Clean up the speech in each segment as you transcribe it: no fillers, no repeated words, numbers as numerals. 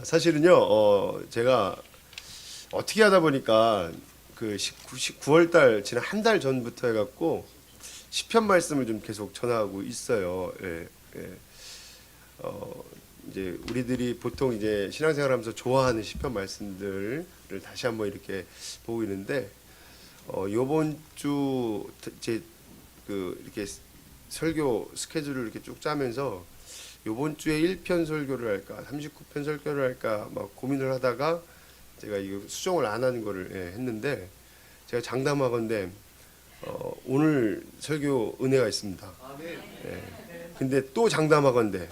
사실은요, 제가 어떻게 하다 보니까 그 9월달 지난 한 달 전부터 해갖고 시편 말씀을 좀 계속 전하고 있어요. 예, 예. 이제 우리들이 보통 이제 신앙생활하면서 좋아하는 시편 말씀들을 다시 한번 이렇게 보고 있는데, 요번 주 이제 이렇게 설교 스케줄을 이렇게 쭉 짜면서 요번 주에 1편 설교를 할까 39편 설교를 할까 막 고민을 하다가 제가 이거 수정을 안 하는 거를 했는데, 제가 장담하건대 오늘 설교 은혜가 있습니다. 예. 근데 또 장담하건대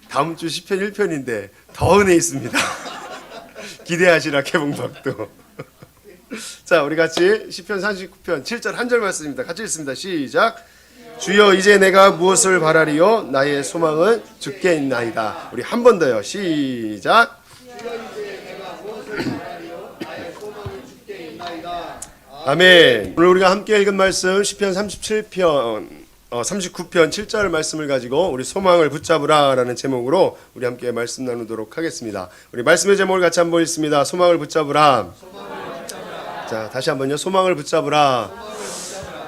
다음 주 시편 1편인데 더 은혜 있습니다. 기대하시라 개봉박도. 자, 우리 같이 시편 39편 7절 한 절 말씀입니다. 같이 읽습니다. 시작. 주여 이제 내가 무엇을 바라리요? 나의 소망은 주께 있나이다. 우리 한 번 더요. 시작. 아멘. 오늘 우리가 함께 읽은 말씀 시편 39편 7절 말씀을 가지고 우리 소망을 붙잡으라 라는 제목으로 우리 함께 말씀 나누도록 하겠습니다. 우리 말씀의 제목을 같이 한번 읽습니다. 소망을 붙잡으라. 자, 다시 한번요. 소망을 붙잡으라.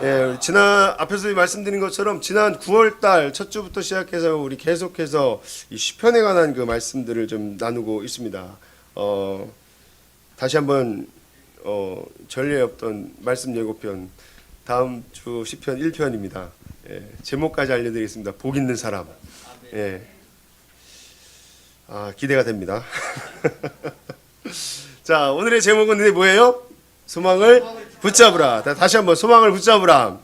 예, 지난 앞에서 말씀드린 것처럼 지난 9월달 첫 주부터 시작해서 우리 계속해서 이 시편에 관한 그 말씀들을 좀 나누고 있습니다. 다시 한번 전례 없던 말씀 예고편 다음 주 시편 1편입니다. 예, 제목까지 알려드리겠습니다. 복 있는 사람. 예, 기대가 됩니다. 자, 오늘의 제목은 뭐예요? 소망을 붙잡으라. 다시 한번 소망을 붙잡으라.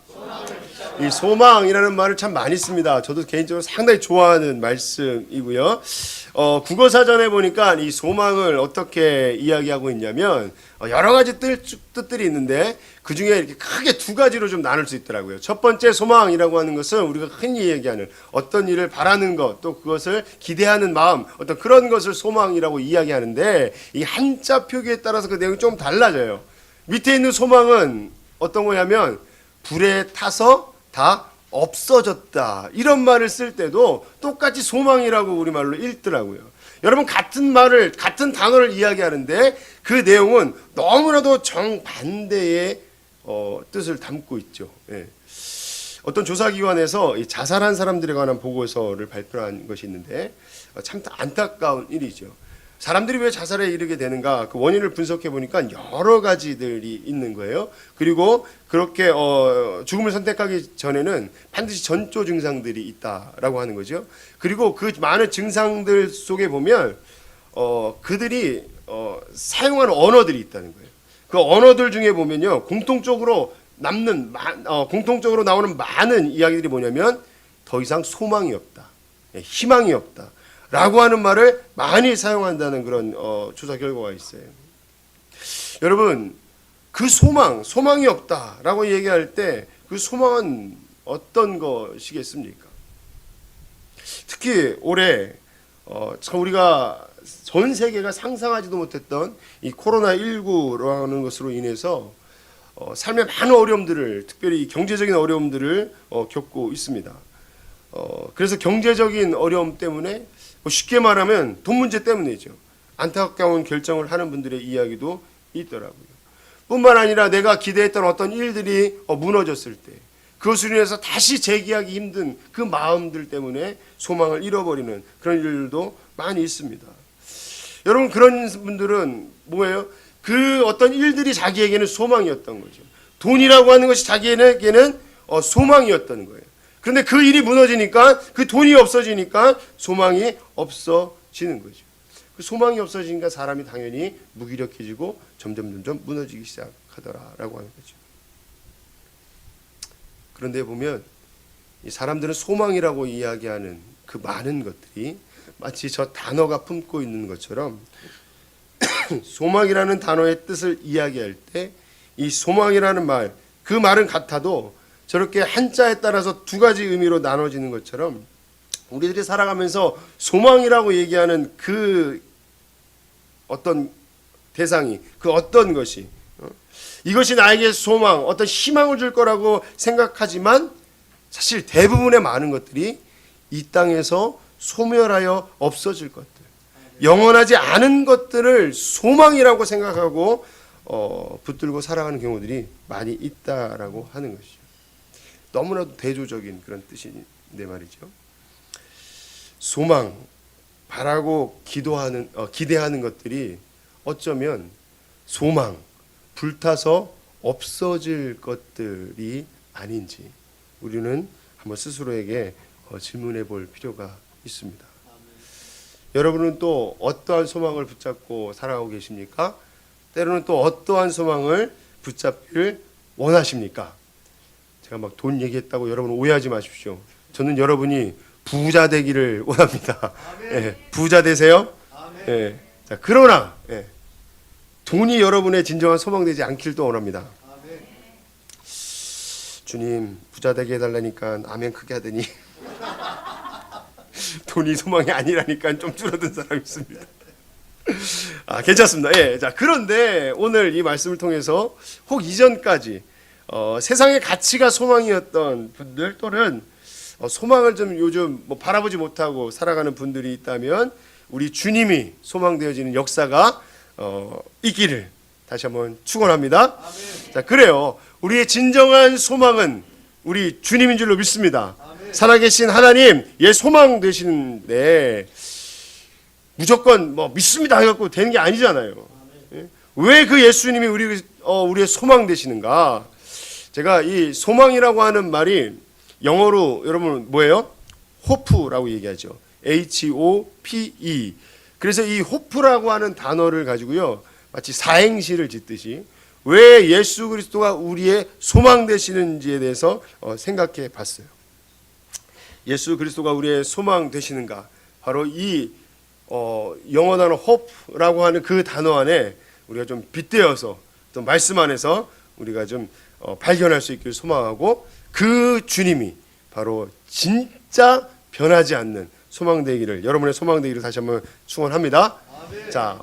이 소망이라는 말을 참 많이 씁니다. 저도 개인적으로 상당히 좋아하는 말씀이고요. 국어 사전에 보니까 이 소망을 어떻게 이야기하고 있냐면 여러 가지 뜻들이 있는데 그 중에 이렇게 크게 두 가지로 좀 나눌 수 있더라고요. 첫 번째 소망이라고 하는 것은 우리가 흔히 얘기하는 어떤 일을 바라는 것, 또 그것을 기대하는 마음, 어떤 그런 것을 소망이라고 이야기하는데 이 한자 표기에 따라서 그 내용이 좀 달라져요. 밑에 있는 소망은 어떤 거냐면 불에 타서 다 없어졌다, 이런 말을 쓸 때도 똑같이 소망이라고 우리말로 읽더라고요. 여러분, 같은 말을, 같은 단어를 이야기하는데 그 내용은 너무나도 정반대의 뜻을 담고 있죠. 예. 어떤 조사기관에서 자살한 사람들에 관한 보고서를 발표한 것이 있는데 참 안타까운 일이죠. 사람들이 왜 자살에 이르게 되는가, 그 원인을 분석해 보니까 여러 가지들이 있는 거예요. 그리고 그렇게 죽음을 선택하기 전에는 반드시 전조 증상들이 있다라고 하는 거죠. 그리고 그 많은 증상들 속에 보면 그들이 사용하는 언어들이 있다는 거예요. 그 언어들 중에 보면요, 공통적으로 나오는 많은 이야기들이 뭐냐면 더 이상 소망이 없다, 희망이 없다 라고 하는 말을 많이 사용한다는 그런 조사 결과가 있어요. 여러분, 그 소망이 없다라고 얘기할 때 그 소망은 어떤 것이겠습니까? 특히 올해 우리가 전 세계가 상상하지도 못했던 이 코로나19라는 것으로 인해서 삶의 많은 어려움들을, 특별히 경제적인 어려움들을 겪고 있습니다. 그래서 경제적인 어려움 때문에 쉽게 말하면 돈 문제 때문이죠. 안타까운 결정을 하는 분들의 이야기도 있더라고요. 뿐만 아니라 내가 기대했던 어떤 일들이 무너졌을 때 그것으로 인해서 다시 재기하기 힘든 그 마음들 때문에 소망을 잃어버리는 그런 일들도 많이 있습니다. 여러분, 그런 분들은 뭐예요? 그 어떤 일들이 자기에게는 소망이었던 거죠. 돈이라고 하는 것이 자기에게는 소망이었던 거예요. 그런데 그 일이 무너지니까, 그 돈이 없어지니까 소망이 없어지는 거죠. 그 소망이 없어지니까 사람이 당연히 무기력해지고 점점 무너지기 시작하더라라고 하는 거죠. 그런데 보면 이 사람들은 소망이라고 이야기하는 그 많은 것들이 마치 저 단어가 품고 있는 것처럼 소망이라는 단어의 뜻을 이야기할 때 이 소망이라는 말, 그 말은 같아도 저렇게 한자에 따라서 두 가지 의미로 나눠지는 것처럼 우리들이 살아가면서 소망이라고 얘기하는 그 어떤 대상이, 그 어떤 것이 이것이 나에게 소망, 어떤 희망을 줄 거라고 생각하지만 사실 대부분의 많은 것들이 이 땅에서 소멸하여 없어질 것들, 영원하지 않은 것들을 소망이라고 생각하고 붙들고 살아가는 경우들이 많이 있다라고 하는 것이죠. 너무나도 대조적인 그런 뜻인데 말이죠. 소망, 바라고 기대하는 것들이 어쩌면 소망, 불타서 없어질 것들이 아닌지 우리는 한번 스스로에게 질문해 볼 필요가 있습니다. 여러분은 또 어떠한 소망을 붙잡고 살아가고 계십니까? 때로는 또 어떠한 소망을 붙잡기를 원하십니까? 제가 막 돈 얘기했다고 여러분 오해하지 마십시오. 저는 여러분이 부자 되기를 원합니다. 예, 부자 되세요? 예, 자, 그러나 돈이 여러분의 진정한 소망되지 않길 또 원합니다. 주님 부자 되게 해달라니까 아멘 크게 하더니 돈이 소망이 아니라니까 좀 줄어든 사람이 있습니다. 괜찮습니다. 예, 자, 그런데 오늘 이 말씀을 통해서 혹 이전까지 세상의 가치가 소망이었던 분들 또는 소망을 좀 요즘 바라보지 못하고 살아가는 분들이 있다면 우리 주님이 소망되어지는 역사가 있기를 다시 한번 축원합니다. 자, 그래요. 우리의 진정한 소망은 우리 주님인 줄로 믿습니다. 살아계신 하나님, 예, 소망 되시는데 무조건 믿습니다 해갖고 되는 게 아니잖아요. 왜 그 예수님이 우리의 소망 되시는가? 제가 이 소망이라고 하는 말이 영어로 여러분 뭐예요? 호프라고 얘기하죠. HOPE. 그래서 이 호프라고 하는 단어를 가지고요, 마치 사행시를 짓듯이 왜 예수 그리스도가 우리의 소망 되시는지에 대해서 생각해 봤어요. 예수 그리스도가 우리의 소망 되시는가? 바로 이 영어 단어 hope라고 하는 그 단어 안에 우리가 좀 빗대어서 또 말씀 안에서 우리가 좀 발견할 수 있기를 소망하고, 그 주님이 바로 진짜 변하지 않는 소망되기를, 여러분의 소망되기를 다시 한번 축원합니다. 자,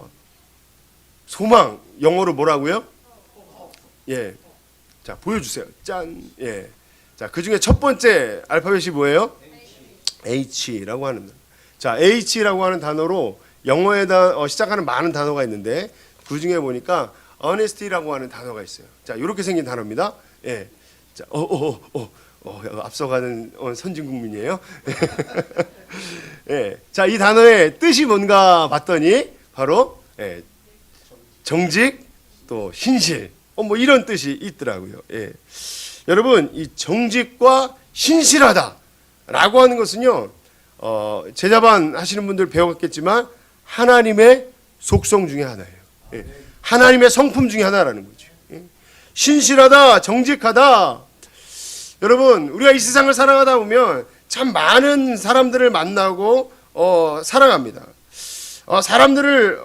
소망 영어로 뭐라고요? 예, 자 보여주세요. 짠. 예, 자, 그 중에 첫 번째 알파벳이 뭐예요? H라고 하는 단어. 자, H라고 하는 단어로 영어에다 시작하는 많은 단어가 있는데 그 중에 보니까 honesty라고 하는 단어가 있어요. 자, 이렇게 생긴 단어입니다. 예, 자, 앞서가는 선진국민이에요. 예, 자, 이 단어의 뜻이 뭔가 봤더니 바로 정직 또 신실, 이런 뜻이 있더라고요. 예, 여러분, 이 정직과 신실하다라고 하는 것은요, 제자반 하시는 분들 배웠겠지만 하나님의 속성 중에 하나예요. 예, 하나님의 성품 중에 하나라는 거죠. 예, 신실하다, 정직하다. 여러분, 우리가 이 세상을 살아가다 보면 참 많은 사람들을 만나고 살아갑니다. 사람들을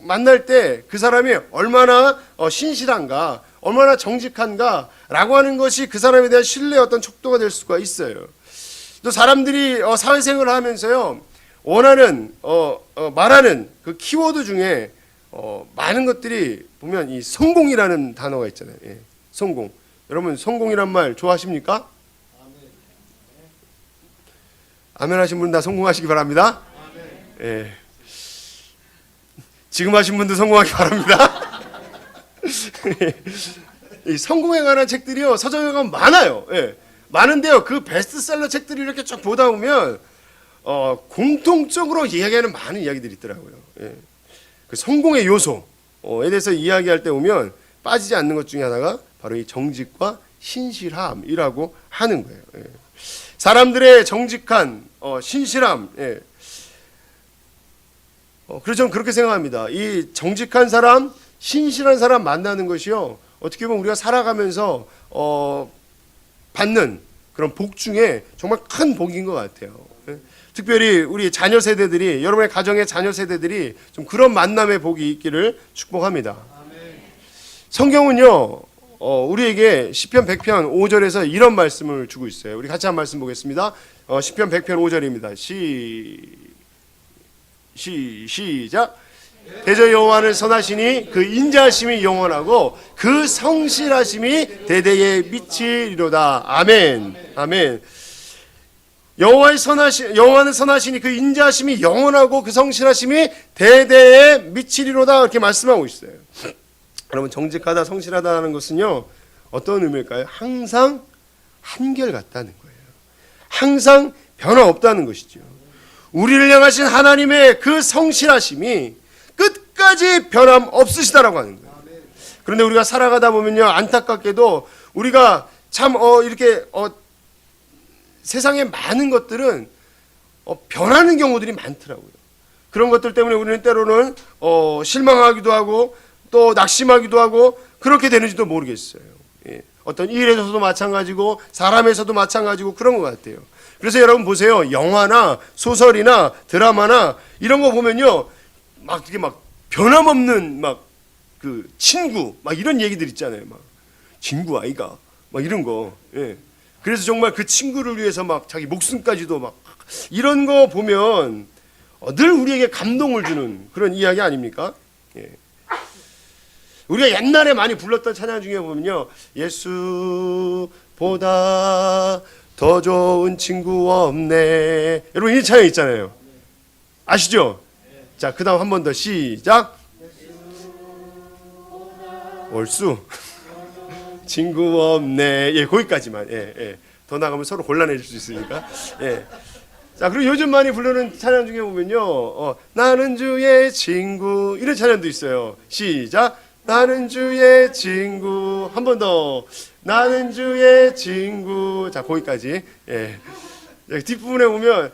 만날 때 그 사람이 얼마나 신실한가, 얼마나 정직한가 라고 하는 것이 그 사람에 대한 신뢰의 어떤 척도가 될 수가 있어요. 또 사람들이 사회생활을 하면서요, 원하는 말하는 그 키워드 중에 많은 것들이 보면 이 성공이라는 단어가 있잖아요. 예, 성공. 여러분, 성공이란 말 좋아하십니까? 아멘 하신 분 다 성공하시기 바랍니다. 예, 지금 하신 분도 성공하기 바랍니다. 이 성공에 관한 책들이요, 서점에 가면 많아요. 예, 많은데요, 그 베스트셀러 책들이 이렇게 쭉 보다 보면 공통적으로 이야기하는 많은 이야기들이 있더라고요. 예, 그 성공의 요소에 대해서 이야기할 때 보면 빠지지 않는 것 중에 하나가 바로 이 정직과 신실함이라고 하는 거예요. 예, 사람들의 정직한 신실함. 예, 그래서 저는 그렇게 생각합니다. 이 정직한 사람, 신실한 사람 만나는 것이요, 어떻게 보면 우리가 살아가면서 받는 그런 복 중에 정말 큰 복인 것 같아요. 특별히 우리 자녀 세대들이, 여러분의 가정의 자녀 세대들이 좀 그런 만남의 복이 있기를 축복합니다. 성경은요, 우리에게 시편 100편 5절에서 이런 말씀을 주고 있어요. 우리 같이 한 말씀 보겠습니다. 시편 100편 5절입니다. 시작. 대저 여호와는 선하시니 그 인자하심이 영원하고 그 성실하심이 대대에 미치리로다. 아멘. 아멘. 여호와는 선하시니 그 인자하심이 영원하고 그 성실하심이 대대에 미치리로다. 이렇게 말씀하고 있어요. 여러분, 정직하다, 성실하다는 것은요, 어떤 의미일까요? 항상 한결같다는 거예요. 항상 변화없다는 것이죠. 우리를 향하신 하나님의 그 성실하심이 끝까지 변함없으시다라고 하는 거예요. 그런데 우리가 살아가다 보면요, 안타깝게도 우리가 참 이렇게 세상에 많은 것들은 변하는 경우들이 많더라고요. 그런 것들 때문에 우리는 때로는 실망하기도 하고 또 낙심하기도 하고 그렇게 되는지도 모르겠어요. 예. 어떤 일에서도 마찬가지고 사람에서도 마찬가지고 그런 것 같아요. 그래서 여러분 보세요. 영화나 소설이나 드라마나 이런 거 보면요, 막 이렇게 막 변함없는 막 그 친구 막 이런 얘기들 있잖아요. 막 친구 아이가 막 이런 거. 예. 그래서 정말 그 친구를 위해서 막 자기 목숨까지도 막 이런 거 보면 늘 우리에게 감동을 주는 그런 이야기 아닙니까? 예. 우리가 옛날에 많이 불렀던 찬양 중에 보면요, 예수보다 더 좋은 친구 없네. 여러분 이 찬양 있잖아요. 아시죠? 자, 그 다음 한 번 더 시작. 올수 친구 없네. 예, 거기까지만. 예, 예. 더 나가면 서로 곤란해질 수 있으니까. 예. 자, 그리고 요즘 많이 부르는 찬양 중에 보면요, 나는 주의 친구 이런 찬양도 있어요. 시작. 나는 주의 친구. 한 번 더. 나는 주의 친구. 자, 거기까지. 예. 뒷부분에 보면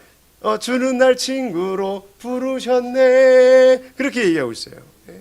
주는 날 친구로 부르셨네. 그렇게 얘기하고 있어요. 예.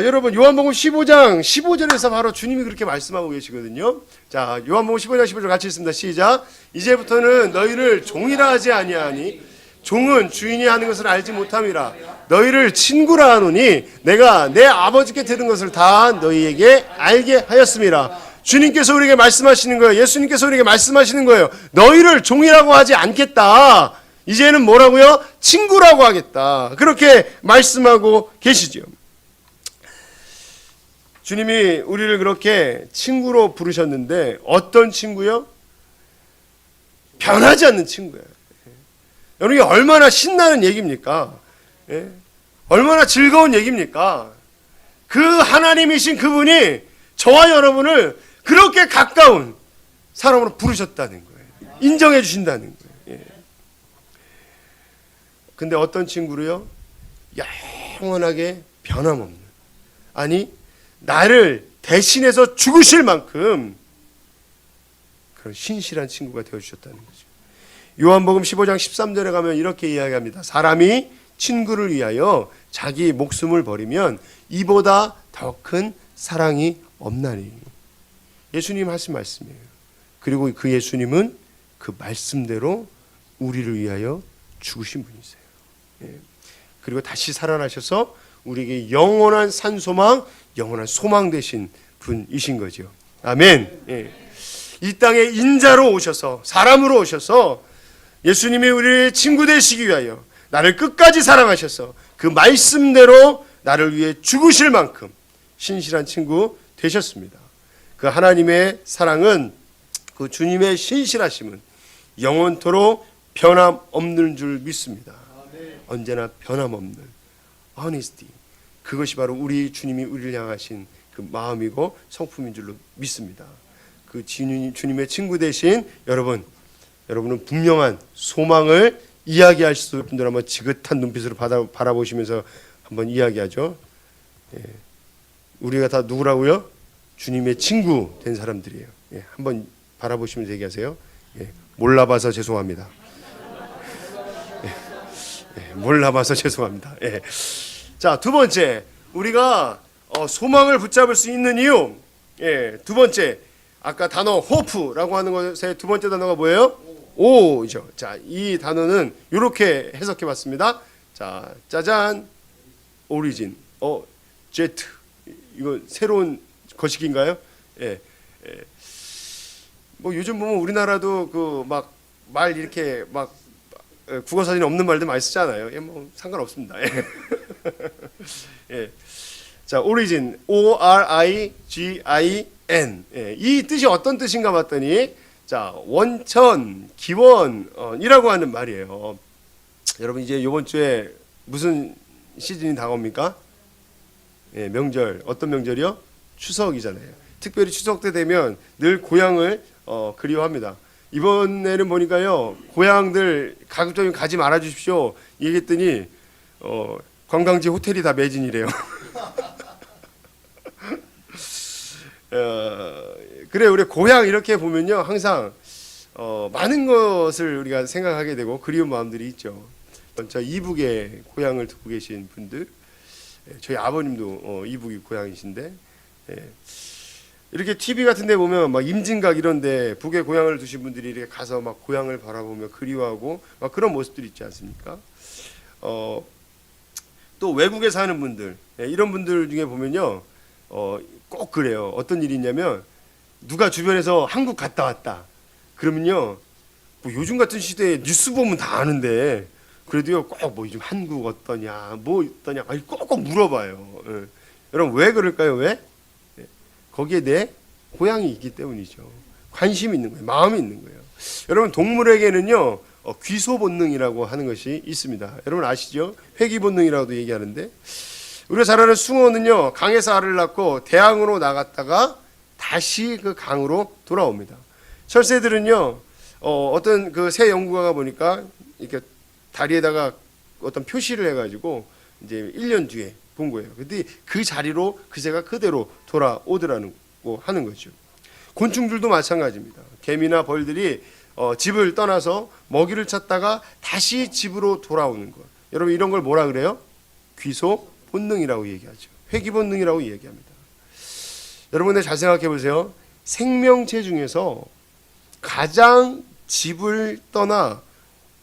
여러분 요한복음 15장 15절에서 바로 주님이 그렇게 말씀하고 계시거든요. 자, 요한복음 15장 15절 같이 읽습니다. 시작. 이제부터는 너희를 종이라 하지 아니하니 종은 주인이 하는 것을 알지 못함이라. 너희를 친구라 하노니 내가 내 아버지께 들은 것을 다 너희에게 알게 하였음이라. 주님께서 우리에게 말씀하시는 거예요. 예수님께서 우리에게 말씀하시는 거예요. 너희를 종이라고 하지 않겠다. 이제는 뭐라고요? 친구라고 하겠다. 그렇게 말씀하고 계시죠. 주님이 우리를 그렇게 친구로 부르셨는데 어떤 친구요? 변하지 않는 친구예요. 여러분, 이게 얼마나 신나는 얘기입니까? 예? 얼마나 즐거운 얘기입니까? 그 하나님이신 그분이 저와 여러분을 그렇게 가까운 사람으로 부르셨다는 거예요. 인정해 주신다는 거예요. 예. 근데 어떤 친구로요? 영원하게 변함없는, 아니 나를 대신해서 죽으실 만큼 그런 신실한 친구가 되어주셨다는 거죠. 요한복음 15장 13절에 가면 이렇게 이야기합니다. 사람이 친구를 위하여 자기 목숨을 버리면 이보다 더 큰 사랑이 없나니. 예수님 하신 말씀이에요. 그리고 그 예수님은 그 말씀대로 우리를 위하여 죽으신 분이세요. 예. 그리고 다시 살아나셔서 우리에게 영원한 산소망, 영원한 소망 되신 분이신 거죠. 아멘. 예. 이 땅에 인자로 오셔서, 사람으로 오셔서 예수님이 우리의 친구 되시기 위하여 나를 끝까지 사랑하셔서 그 말씀대로 나를 위해 죽으실 만큼 신실한 친구 되셨습니다. 그 하나님의 사랑은, 그 주님의 신실하심은 영원토록 변함없는 줄 믿습니다. 언제나 변함없는 honesty. 그것이 바로 우리 주님이 우리를 향하신 그 마음이고 성품인 줄로 믿습니다. 그 주님의 친구 되신 여러분은 분명한 소망을 이야기할 수 있는 분들 한번 지긋한 눈빛으로 바라보시면서 한번 이야기하죠. 예. 우리가 다 누구라고요? 주님의 친구 된 사람들이에요. 예. 한번 바라보시면서 얘기하세요. 예. 몰라봐서 죄송합니다. 예. 몰라봐서 죄송합니다. 예. 자, 두 번째, 우리가 소망을 붙잡을 수 있는 이유. 예. 두 번째, 아까 단어 호프라고 하는 것의 두 번째 단어가 뭐예요? 오죠. 자, 이 단어는 이렇게 해석해 봤습니다. 자, 짜잔, 오리진, 제트. 이거 새로운 거시기인가요? 예, 예. 뭐 요즘 보면 우리나라도 그 막 말 이렇게 막 국어 사전에 없는 말들 많이 쓰잖아요. 예, 뭐 상관없습니다. 예. 예. 자, 오리진, O-R-I-G-I-N. 예, 이 뜻이 어떤 뜻인가 봤더니, 자, 원천, 기원이라고 하는 말이에요. 여러분 이제 이번 주에 무슨 시즌이 다가옵니까? 예, 명절. 어떤 명절이요? 추석이잖아요. 특별히 추석 때 되면 늘 고향을 그리워합니다. 이번에는 보니까요, 고향들 가급적이면 가지 말아 주십시오 얘기했더니 관광지 호텔이 다 매진이래요. 그래, 우리 고향 이렇게 보면요, 항상 많은 것을 우리가 생각하게 되고 그리운 마음들이 있죠. 저 이북에 고향을 두고 계신 분들, 저희 아버님도 이북이 고향이신데, 이렇게 TV 같은 데 보면 막 임진각 이런데 북에 고향을 두신 분들이 이렇게 가서 막 고향을 바라보며 그리워하고 막 그런 모습들이 있지 않습니까? 또 외국에 사는 분들, 이런 분들 중에 보면요, 꼭 그래요. 어떤 일이 있냐면, 누가 주변에서 한국 갔다 왔다 그러면요, 뭐 요즘 같은 시대에 뉴스 보면 다 아는데 그래도요, 꼭 뭐 요즘 한국 어떠냐, 뭐 어떠냐, 꼭 물어봐요. 예. 여러분 왜 그럴까요? 왜? 거기에 내 고향이 있기 때문이죠. 관심이 있는 거예요. 마음이 있는 거예요. 여러분 동물에게는요, 귀소 본능이라고 하는 것이 있습니다. 여러분 아시죠? 회귀 본능이라고도 얘기하는데, 우리가 잘 아는 숭어는요, 강에서 알을 낳고 대항으로 나갔다가 다시 그 강으로 돌아옵니다. 철새들은요, 어떤 그 새 연구가가 보니까 이렇게 다리에다가 어떤 표시를 해가지고 이제 1년 뒤에 본 거예요. 근데 그 자리로 그 새가 그대로 돌아오더라는 거 하는 거죠. 곤충들도 마찬가지입니다. 개미나 벌들이 집을 떠나서 먹이를 찾다가 다시 집으로 돌아오는 것. 여러분 이런 걸 뭐라 그래요? 귀소 본능이라고 얘기하죠. 회귀 본능이라고 얘기합니다. 여러분들 잘 생각해 보세요. 생명체 중에서 가장 집을 떠나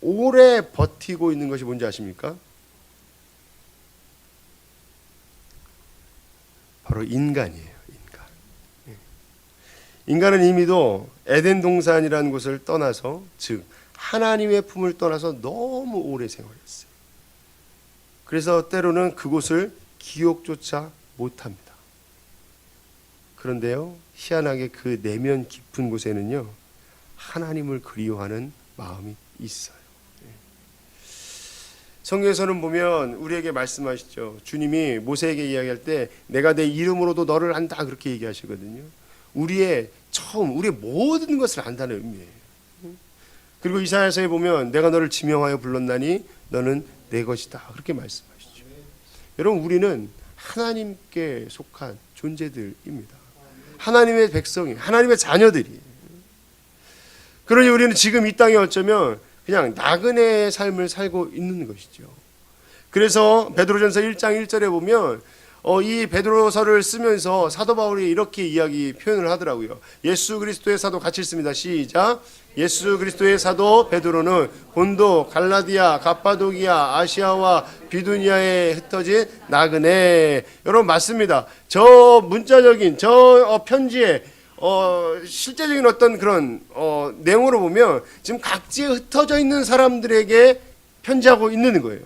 오래 버티고 있는 것이 뭔지 아십니까? 바로 인간이에요. 인간은 이미도 에덴 동산이라는 곳을 떠나서, 즉 하나님의 품을 떠나서 너무 오래 생활했어요. 그래서 때로는 그곳을 기억조차 못합니다. 그런데요, 희한하게 그 내면 깊은 곳에는요, 하나님을 그리워하는 마음이 있어요. 성경에서는 보면 우리에게 말씀하시죠. 주님이 모세에게 이야기할 때 내가 내 이름으로도 너를 안다 그렇게 얘기하시거든요. 우리의 모든 것을 안다는 의미예요. 그리고 이사야서에 보면 내가 너를 지명하여 불렀나니 너는 내 것이다 그렇게 말씀하시죠. 여러분 우리는 하나님께 속한 존재들입니다. 하나님의 백성이, 하나님의 자녀들이. 그러니 우리는 지금 이 땅에 어쩌면 그냥 나그네의 삶을 살고 있는 것이죠. 그래서 베드로전서 1장 1절에 보면 이 베드로서를 쓰면서 사도 바울이 이렇게 표현을 하더라고요. 예수 그리스도의 사도 같이 읽습니다. 시작. 예수 그리스도의 사도 베드로는 본도, 갈라디아, 갑바도기아, 아시아와 비두니아에 흩어진 나그네. 여러분 맞습니다. 저 문자적인 저 편지에 실제적인 어떤 그런 내용으로 보면 지금 각지에 흩어져 있는 사람들에게 편지하고 있는 거예요.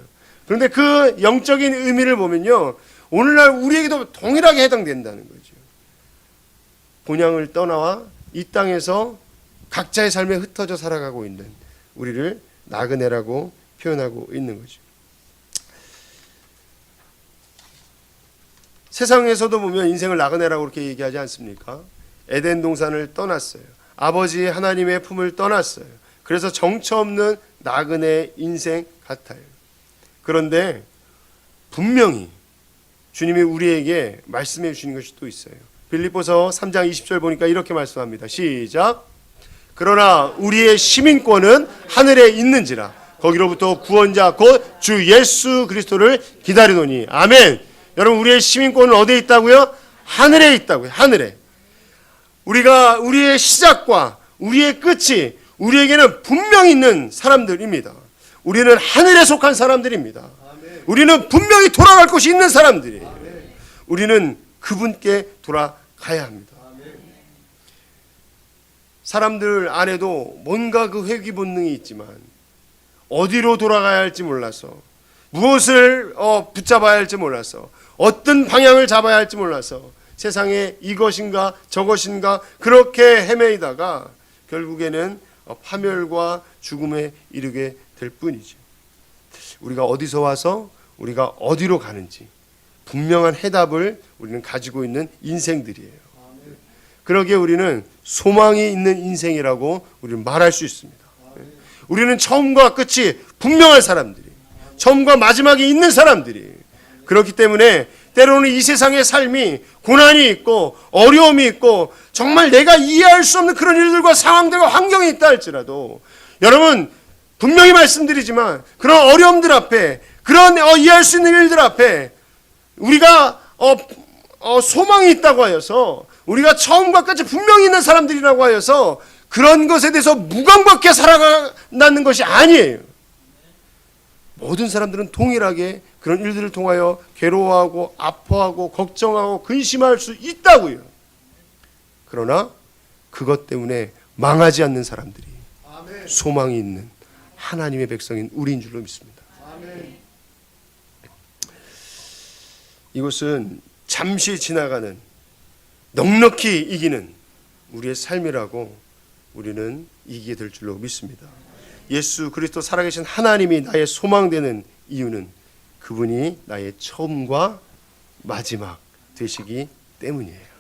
그런데 그 영적인 의미를 보면요, 오늘날 우리에게도 동일하게 해당된다는 거죠. 본향을 떠나와 이 땅에서 각자의 삶에 흩어져 살아가고 있는 우리를 나그네라고 표현하고 있는 거죠. 세상에서도 보면 인생을 나그네라고 그렇게 얘기하지 않습니까? 에덴 동산을 떠났어요. 아버지 하나님의 품을 떠났어요. 그래서 정처 없는 나그네 인생 같아요. 그런데 분명히 주님이 우리에게 말씀해 주시는 것이 또 있어요. 빌립보서 3장 20절 보니까 이렇게 말씀합니다. 시작. 그러나 우리의 시민권은 하늘에 있는지라 거기로부터 구원자 곧 주 예수 그리스도를 기다리노니. 아멘. 여러분 우리의 시민권은 어디에 있다고요? 하늘에 있다고요. 하늘에. 우리의 시작과 우리의 끝이 우리에게는 분명히 있는 사람들입니다. 우리는 하늘에 속한 사람들입니다. 우리는 분명히 돌아갈 곳이 있는 사람들이에요. 우리는 그분께 돌아가야 합니다. 사람들 안에도 뭔가 그 회귀 본능이 있지만 어디로 돌아가야 할지 몰라서, 무엇을 붙잡아야 할지 몰라서, 어떤 방향을 잡아야 할지 몰라서 세상에 이것인가 저것인가 그렇게 헤매이다가 결국에는 파멸과 죽음에 이르게 될 뿐이죠. 우리가 어디서 와서 우리가 어디로 가는지 분명한 해답을 우리는 가지고 있는 인생들이에요. 그러기에 우리는 소망이 있는 인생이라고 우리는 말할 수 있습니다. 우리는 처음과 끝이 분명한 사람들이, 처음과 마지막이 있는 사람들이, 그렇기 때문에 때로는 이 세상의 삶이 고난이 있고 어려움이 있고 정말 내가 이해할 수 없는 그런 일들과 상황들과 환경이 있다 할지라도, 여러분 분명히 말씀드리지만 그런 어려움들 앞에, 그런 이해할 수 있는 일들 앞에 우리가 소망이 있다고 하여서, 우리가 처음과 끝이 분명히 있는 사람들이라고 하여서 그런 것에 대해서 무감각하게 살아가는 것이 아니에요. 모든 사람들은 동일하게 그런 일들을 통하여 괴로워하고 아파하고 걱정하고 근심할 수 있다고요. 그러나 그것 때문에 망하지 않는 사람들이 소망이 있는 하나님의 백성인 우리인 줄로 믿습니다. 이것은 잠시 지나가는 넉넉히 이기는 우리의 삶이라고 우리는 이기게 될 줄로 믿습니다. 예수 그리스도 살아계신 하나님이 나의 소망되는 이유는 그분이 나의 처음과 마지막 되시기 때문이에요.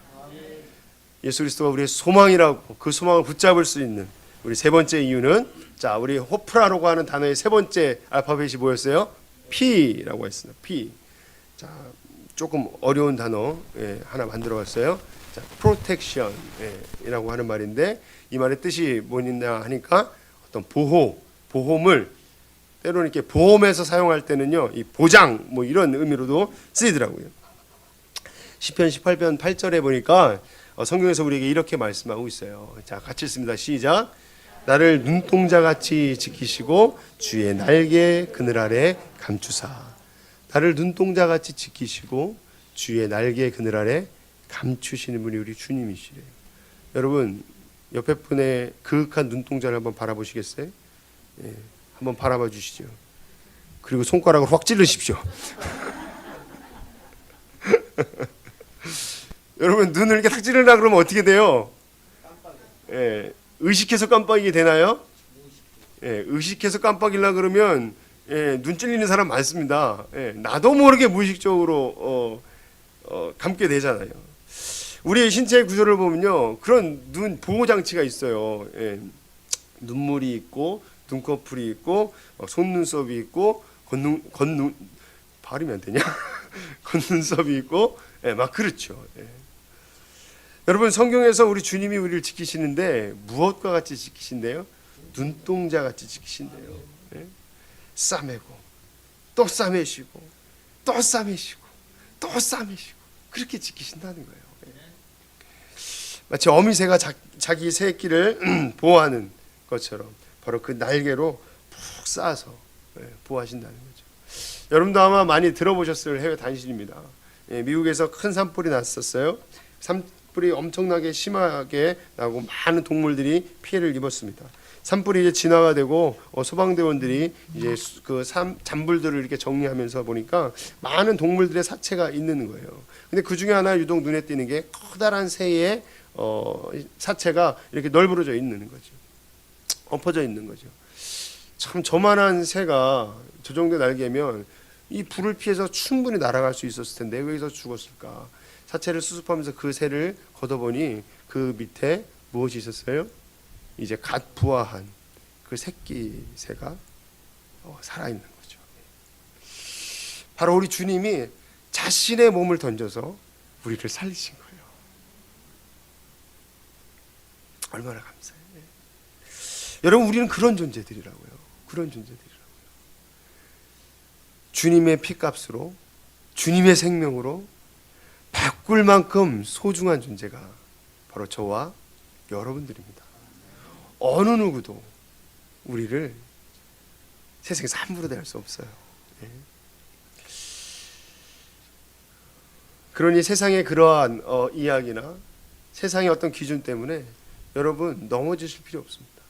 예수 그리스도가 우리의 소망이라고, 그 소망을 붙잡을 수 있는 우리 세 번째 이유는, 자, 우리 호프라라고 하는 단어의 세 번째 알파벳이 뭐였어요? P라고 했습니다. P. 자, 조금 어려운 단어 하나 만들어봤어요. 자, protection이라고 하는 말인데, 이 말의 뜻이 뭐냐 하니까 어떤 보험을 때로는 이렇게 보험에서 사용할 때는요, 이 보장 뭐 이런 의미로도 쓰이더라고요. 시편 18편 8절에 보니까 성경에서 우리에게 이렇게 말씀하고 있어요. 자, 같이 읽습니다. 시작. 나를 눈동자같이 지키시고 주의 날개 그늘 아래 감추사. 나를 눈동자같이 지키시고 주의 날개 그늘 아래 감추시는 분이 우리 주님이시래요. 여러분, 옆에 분의 그윽한 눈동자를 한번 바라보시겠어요? 예, 한번 바라봐 주시죠. 그리고 손가락을 확 찌르십시오. 여러분, 눈을 이렇게 탁 찌르려 그러면 어떻게 돼요? 예, 의식해서 깜빡이게 되나요? 예, 의식해서 깜빡이려 그러면 눈 찔리는 사람 많습니다. 예, 나도 모르게 무의식적으로 감게 되잖아요. 우리의 신체 구조를 보면요, 그런 눈 보호 장치가 있어요. 예, 눈물이 있고 눈꺼풀이 있고 속눈썹이 있고 겉눈 발음이 안 되냐? 겉눈썹이 있고, 예, 막 그렇죠. 예. 여러분, 성경에서 우리 주님이 우리를 지키시는데 무엇과 같이 지키신대요? 눈동자 같이 지키신대요. 예? 싸매고 또 싸매시고 또 싸매시고 또 싸매시고 그렇게 지키신다는 거예요. 예. 마치 어미새가 자기 새끼를 보호하는 것처럼 바로 그 날개로 푹 쌓아서 보호하신다는 거죠. 여러분도 아마 많이 들어보셨을 해외 단신입니다. 예, 미국에서 큰 산불이 났었어요. 산불이 엄청나게 심하게 나고 많은 동물들이 피해를 입었습니다. 산불이 이제 진화가 되고 소방대원들이 이제 그 잔불들을 이렇게 정리하면서 보니까 많은 동물들의 사체가 있는 거예요. 근데 그 중에 하나 유독 눈에 띄는 게 커다란 새의 사체가 이렇게 널브러져 있는 거죠. 엎어져 있는 거죠. 참, 저만한 새가 저 정도 날개면 이 불을 피해서 충분히 날아갈 수 있었을 텐데 왜 여기서 죽었을까? 사체를 수습하면서 그 새를 걷어보니 그 밑에 무엇이 있었어요? 이제 갓 부화한 그 새끼 새가 살아있는 거죠. 바로 우리 주님이 자신의 몸을 던져서 우리를 살리신 거예요. 얼마나 감사해요. 여러분, 우리는 그런 존재들이라고요. 그런 존재들이라고요. 주님의 피값으로, 주님의 생명으로 바꿀 만큼 소중한 존재가 바로 저와 여러분들입니다. 어느 누구도 우리를 세상에서 함부로 대할 수 없어요. 예. 그러니 세상의 그러한 이야기나 세상의 어떤 기준 때문에 여러분 넘어지실 필요 없습니다.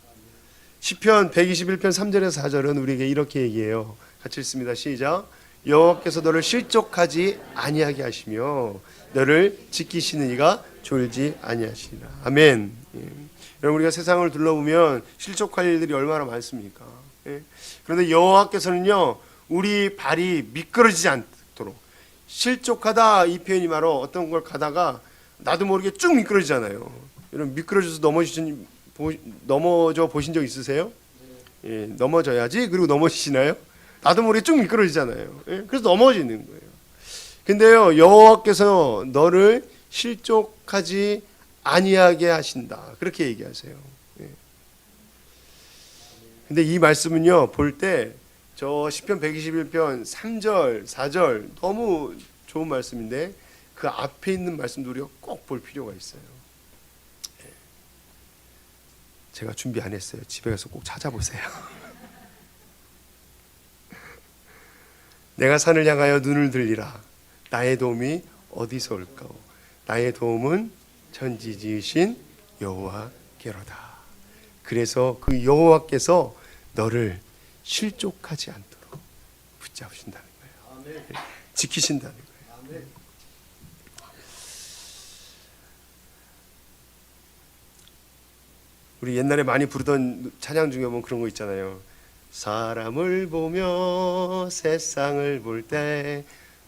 시편 121편 3절에서 4절은 우리에게 이렇게 얘기해요. 같이 읽습니다. 시작. 여호와께서 너를 실족하지 아니하게 하시며 너를 지키시는 이가 졸지 아니하시리라. 아멘. 예. 여러분, 우리가 세상을 둘러보면 실족할 일들이 얼마나 많습니까? 예. 그런데 여호와께서는요, 우리 발이 미끄러지지 않도록, 실족하다 이 표현이 바로 어떤 걸 가다가 나도 모르게 쭉 미끄러지잖아요. 여러분, 미끄러져서 넘어져 보신 적 있으세요? 예, 넘어져야지. 그리고 넘어지시나요? 나도 모르게 쭉 미끄러지잖아요. 예, 그래서 넘어지는 거예요. 근데요, 여호와께서 너를 실족하지 아니하게 하신다. 그렇게 얘기하세요. 예. 근데 이 말씀은요, 볼 때 저 시편 121편 3절, 4절 너무 좋은 말씀인데 그 앞에 있는 말씀도 우리가 꼭 볼 필요가 있어요. 예. 제가 준비 안 했어요. 집에 가서 꼭 찾아보세요. 내가 산을 향하여 눈을 들리라. 나의 도움이 어디서 올까오? 나의 도움은 천지 지으신 여호와께로다. 그래서 그 여호와께서 너를 실족하지 않도록 붙잡으신다는 거예요. 아멘. 지키신다는 거예요. 아멘. 우리 옛날에 많이 부르던 찬양 중에 보면 그런 거 있잖아요. 사람을 보며 세상을 볼 때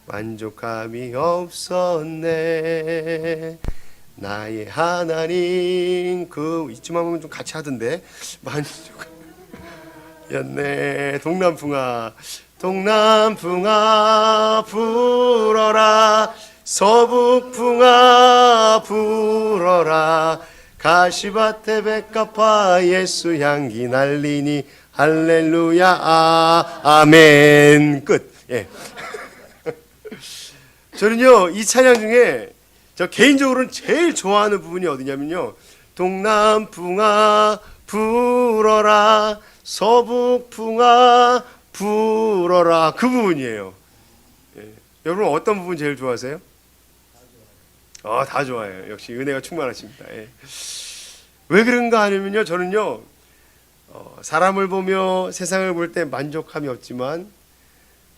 만족함이 없었네. 나의 하나님 이쯤만 보면 좀 같이 하던데 만족였네. 동남풍아 동남풍아 불어라. 서북풍아 불어라. 가시밭에 백합화 예수 향기 날리니 할렐루야 아멘. 끝. 예. 저는요 이 찬양 중에 저 개인적으로는 제일 좋아하는 부분이 어디냐면요, 동남풍아 불어라 서북풍아 불어라, 그 부분이에요. 예. 여러분 어떤 부분 제일 좋아하세요? 다 좋아해요. 역시 은혜가 충만하십니다. 예. 왜 그런가 하면요, 저는요 사람을 보며 세상을 볼 때 만족함이 없지만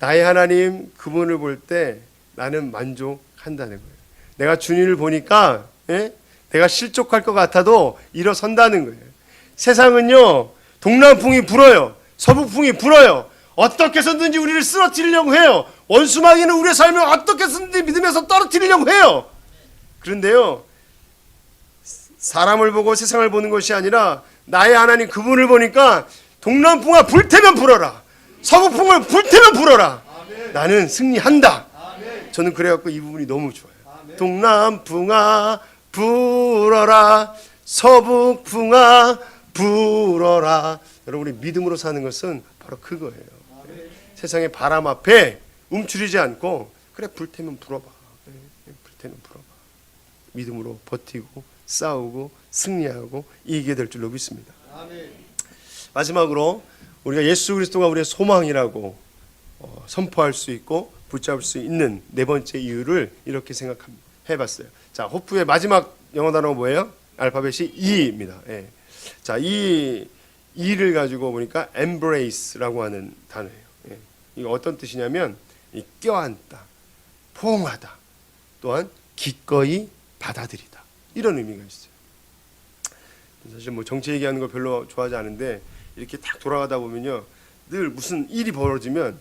나의 하나님 그분을 볼 때 나는 만족한다는 거예요. 내가 주님을 보니까 내가 실족할 것 같아도 일어선다는 거예요. 세상은요 동남풍이 불어요. 서북풍이 불어요. 어떻게 해서든지 우리를 쓰러뜨리려고 해요. 원수마귀는 우리의 삶을 어떻게 해서든지 믿으면서 떨어뜨리려고 해요. 그런데요 사람을 보고 세상을 보는 것이 아니라 나의 하나님 그분을 보니까 동남풍아 불태면 불어라. 서북풍을 불태면 불어라. 아멘. 나는 승리한다. 아멘. 저는 그래갖고 이 부분이 너무 좋아요. 아멘. 동남풍아 불어라. 서북풍아 불어라. 여러분, 우리 믿음으로 사는 것은 바로 그거예요. 아멘. 세상의 바람 앞에 움츠리지 않고 그래 불태면 불어봐. 불태면 불어봐. 믿음으로 버티고 싸우고 승리하고 이기게 될 줄로 믿습니다. 아멘. 마지막으로 우리가 예수 그리스도가 우리의 소망이라고 선포할 수 있고 붙잡을 수 있는 네 번째 이유를 이렇게 해봤어요. 자, 호프의 마지막 영어 단어가 뭐예요? 알파벳이 E입니다. 예. 자, 이 E를 가지고 보니까 embrace라고 하는 단어예요. 예. 이거 어떤 뜻이냐면 껴안다, 포옹하다, 또한 기꺼이 받아들이다, 이런 의미가 있어요. 사실 뭐 정치 얘기하는 거 별로 좋아하지 않은데 이렇게 딱 돌아가다 보면요, 늘 무슨 일이 벌어지면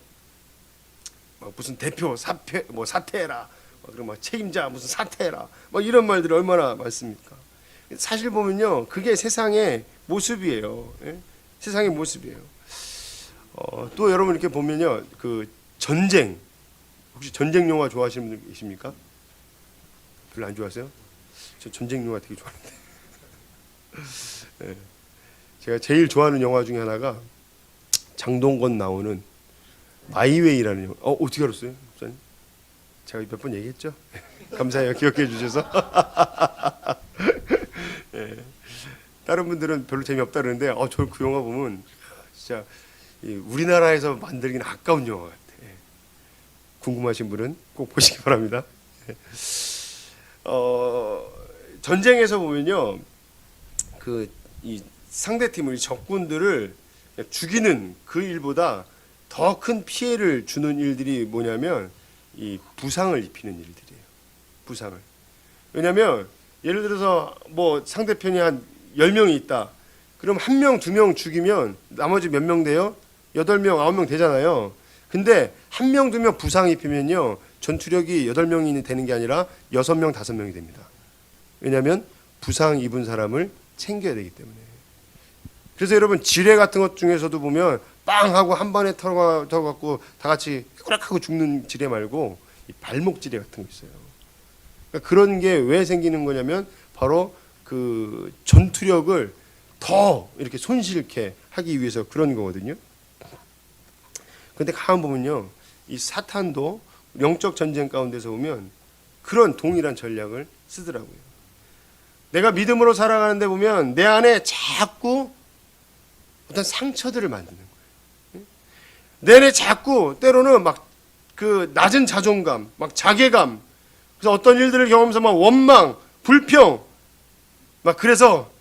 무슨 대표 사퇴해라, 그리고 막 책임자 무슨 사퇴해라, 이런 말들이 얼마나 많습니까? 사실 보면요, 그게 세상의 모습이에요. 예? 세상의 모습이에요. 또 여러분 이렇게 보면요, 그 전쟁, 혹시 전쟁 영화 좋아하시는 분들 계십니까? 별로 안 좋아하세요? 저 전쟁 영화 되게 좋아하는데. 예. 제가 제일 좋아하는 영화 중에 하나가 장동건 나오는 마이웨이라는 영화. 어떻게 알았어요, 목사님? 제가 몇 번 얘기했죠? 감사해요, 기억해 주셔서. 예. 다른 분들은 별로 재미없다 그러는데 저 그 영화 보면 진짜 우리나라에서 만들기는 아까운 영화 같아요. 예. 궁금하신 분은 꼭 보시기 바랍니다. 예. 전쟁에서 보면요, 이 상대팀, 이 적군들을 죽이는 그 일보다 더 큰 피해를 주는 일들이 뭐냐면 이 부상을 입히는 일들이에요. 부상을. 왜냐하면 예를 들어서 뭐 상대편이 한 10명이 있다. 그럼 1명, 2명 죽이면 나머지 몇 명 돼요? 8명, 9명 되잖아요. 근데 1명, 2명 부상 입히면요, 전투력이 8명이 되는 게 아니라 6명, 5명이 됩니다. 왜냐하면 부상 입은 사람을 챙겨야 되기 때문에. 그래서 여러분 지뢰 같은 것 중에서도 보면 빵 하고 한 번에 털어갖고 다 같이 꾸락하고 죽는 지뢰 말고 이 발목 지뢰 같은 거 있어요. 그러니까 그런 게 왜 생기는 거냐면 바로 그 전투력을 더 이렇게 손실케 하기 위해서 그런 거거든요. 근데 가만 보면요, 이 사탄도 영적 전쟁 가운데서 보면 그런 동일한 전략을 쓰더라고요. 내가 믿음으로 살아가는데 보면 내 안에 자꾸 어떤 상처들을 만드는 거예요. 내 안에 자꾸 때로는 막 그 낮은 자존감, 막 자괴감, 그래서 어떤 일들을 경험하면서 막 원망, 불평, 막 그래서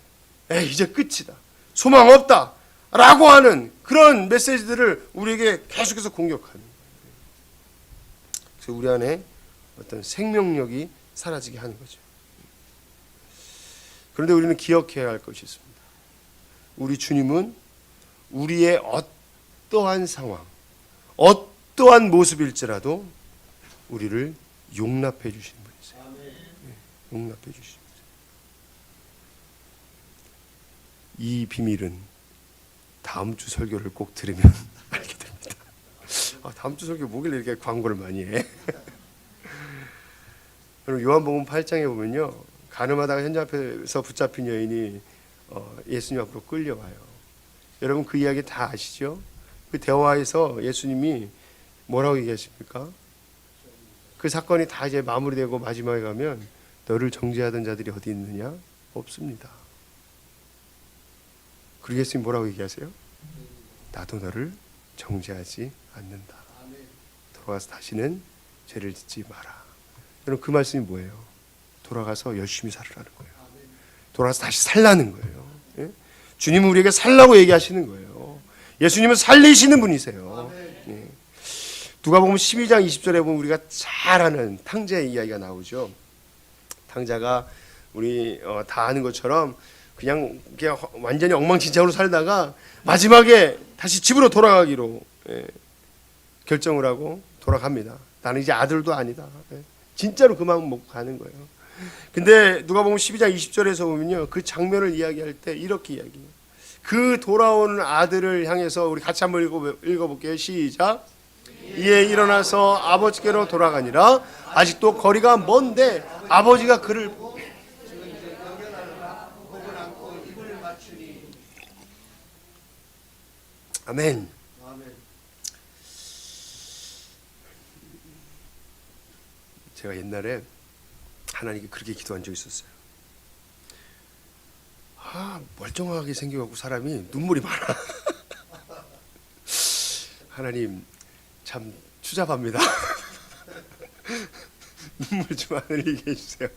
에이 이제 끝이다, 소망 없다 라고 하는 그런 메시지들을 우리에게 계속해서 공격하는 거예요. 그래서 우리 안에 어떤 생명력이 사라지게 하는 거죠. 그런데 우리는 기억해야 할 것이 있습니다. 우리 주님은 우리의 어떠한 상황, 어떠한 모습일지라도 우리를 용납해 주시는 분이세요. 용납해 주시는 분이세요. 이 비밀은 다음 주 설교를 꼭 들으면 알게 됩니다. 다음 주 설교 뭐길래 이렇게 광고를 많이 해? 여러분 요한복음 8장에 보면요, 가늠하다가 현장 앞에서 붙잡힌 여인이 예수님 앞으로 끌려와요. 여러분 그 이야기 다 아시죠? 그 대화에서 예수님이 뭐라고 얘기하십니까? 그 사건이 다 이제 마무리되고 마지막에 가면 너를 정죄하던 자들이 어디 있느냐? 없습니다. 그리고 예수님 뭐라고 얘기하세요? 나도 너를 정죄하지 않는다. 돌아가서 다시는 죄를 짓지 마라. 여러분 그 말씀이 뭐예요? 돌아가서 열심히 살으라는 거예요. 돌아가서 다시 살라는 거예요. 예? 주님은 우리에게 살라고 얘기하시는 거예요. 예수님은 살리시는 분이세요. 예. 누가복음 12장 20절에 보면 우리가 잘 아는 탕자의 이야기가 나오죠. 탕자가 우리 다 아는 것처럼 그냥 완전히 엉망진창으로 살다가 마지막에 다시 집으로 돌아가기로 결정을 하고 돌아갑니다. 나는 이제 아들도 아니다. 진짜로 그 마음 먹고 가는 거예요. 근데 누가복음 12장 20절에서 보면요, 그 장면을 이야기할 때 이렇게 이야기해요. 그 돌아오는 아들을 향해서 우리 같이 한번 읽어볼게요. 시작. 이에 일어나서 아버지께로 돌아가니라. 아직도 거리가 먼데 아버지가 그를 아멘. 제가 옛날에 하나님께 그렇게 기도한 적이 있었어요. 멀쩡하게 생겨갖고 사람이 눈물이 많아. 하나님 참 추잡합니다. 눈물 좀 안 흘리게 해주세요.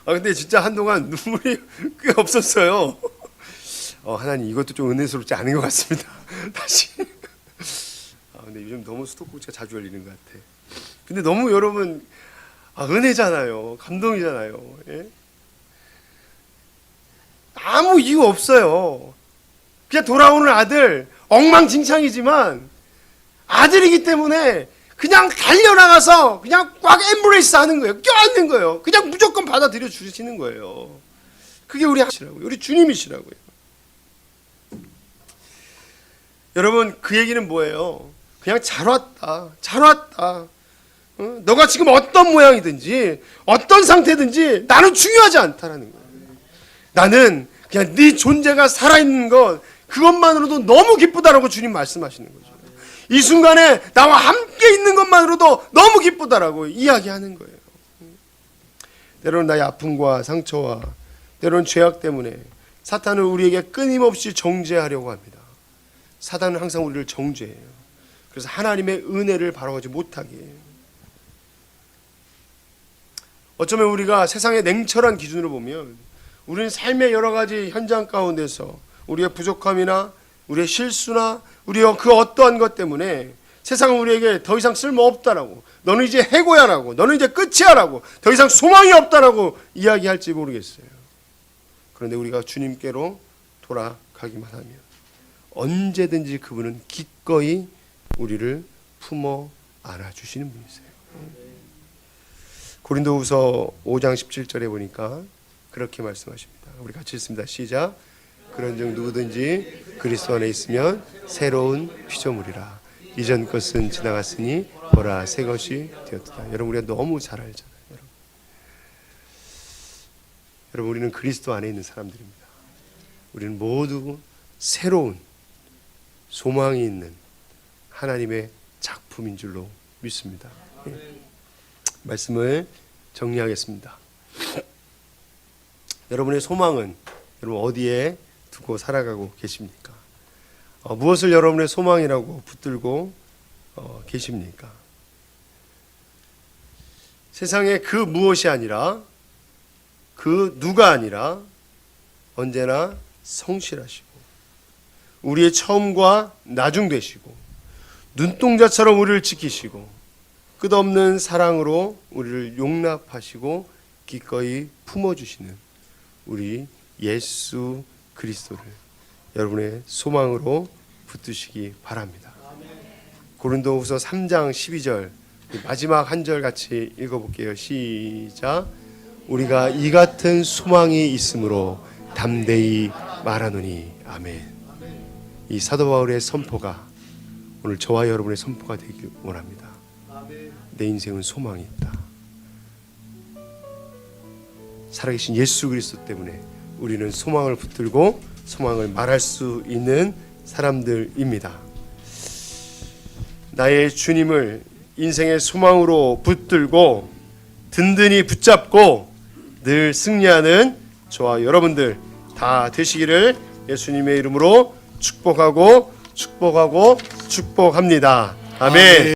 근데 진짜 한동안 눈물이 꽤 없었어요. 하나님 이것도 좀 은혜스럽지 않은 것 같습니다. 다시. 근데 요즘 너무 수도꼭지가 자주 열리는 것 같아. 근데 너무 여러분 은혜잖아요. 감동이잖아요. 예? 아무 이유 없어요. 그냥 돌아오는 아들, 엉망진창이지만 아들이기 때문에 그냥 달려나가서 그냥 꽉 엠브레이스 하는 거예요. 껴안는 거예요. 그냥 무조건 받아들여 주시는 거예요. 그게 우리 하시라고요. 우리 주님이시라고요. 여러분 그 얘기는 뭐예요? 그냥 잘 왔다. 잘 왔다. 너가 지금 어떤 모양이든지 어떤 상태든지 나는 중요하지 않다라는 거예요. 나는 그냥 네 존재가 살아있는 것 그것만으로도 너무 기쁘다라고 주님 말씀하시는 거죠. 이 순간에 나와 함께 있는 것만으로도 너무 기쁘다라고 이야기하는 거예요. 때로는 나의 아픔과 상처와 때로는 죄악 때문에 사탄은 우리에게 끊임없이 정죄하려고 합니다. 사탄은 항상 우리를 정죄해요. 그래서 하나님의 은혜를 바라보지 못하게 해요. 어쩌면 우리가 세상의 냉철한 기준으로 보면 우리는 삶의 여러 가지 현장 가운데서 우리의 부족함이나 우리의 실수나 우리의 그 어떠한 것 때문에 세상은 우리에게 더 이상 쓸모없다라고, 너는 이제 해고야라고, 너는 이제 끝이야라고, 더 이상 소망이 없다라고 이야기할지 모르겠어요. 그런데 우리가 주님께로 돌아가기만 하면 언제든지 그분은 기꺼이 우리를 품어 안아주시는 분이세요. 고린도후서 5장 17절에 보니까 그렇게 말씀하십니다. 우리 같이 읽습니다. 시작. 그런즉 누구든지 그리스도 안에 있으면 새로운 피조물이라. 이전 것은 지나갔으니 보라 새 것이 되었다. 여러분 우리가 너무 잘 알잖아요. 여러분 우리는 그리스도 안에 있는 사람들입니다. 우리는 모두 새로운 소망이 있는 하나님의 작품인 줄로 믿습니다. 말씀을 정리하겠습니다. 여러분의 소망은 여러분 어디에 두고 살아가고 계십니까? 무엇을 여러분의 소망이라고 붙들고 계십니까? 세상에 그 무엇이 아니라, 그 누가 아니라 언제나 성실하시고 우리의 처음과 나중 되시고 눈동자처럼 우리를 지키시고 끝없는 사랑으로 우리를 용납하시고 기꺼이 품어주시는 우리 예수 그리스도를 여러분의 소망으로 붙드시기 바랍니다. 고린도후서 3장 12절 마지막 한 절 같이 읽어볼게요. 시작. 우리가 이 같은 소망이 있으므로 담대히 말하노니. 아멘. 이 사도 바울의 선포가 오늘 저와 여러분의 선포가 되길 원합니다. 내 인생은 소망이 있다. 살아계신 예수 그리스도 때문에 우리는 소망을 붙들고 소망을 말할 수 있는 사람들입니다. 나의 주님을 인생의 소망으로 붙들고 든든히 붙잡고 늘 승리하는 저와 여러분들 다 되시기를 예수님의 이름으로 축복하고 축복합니다. 아멘.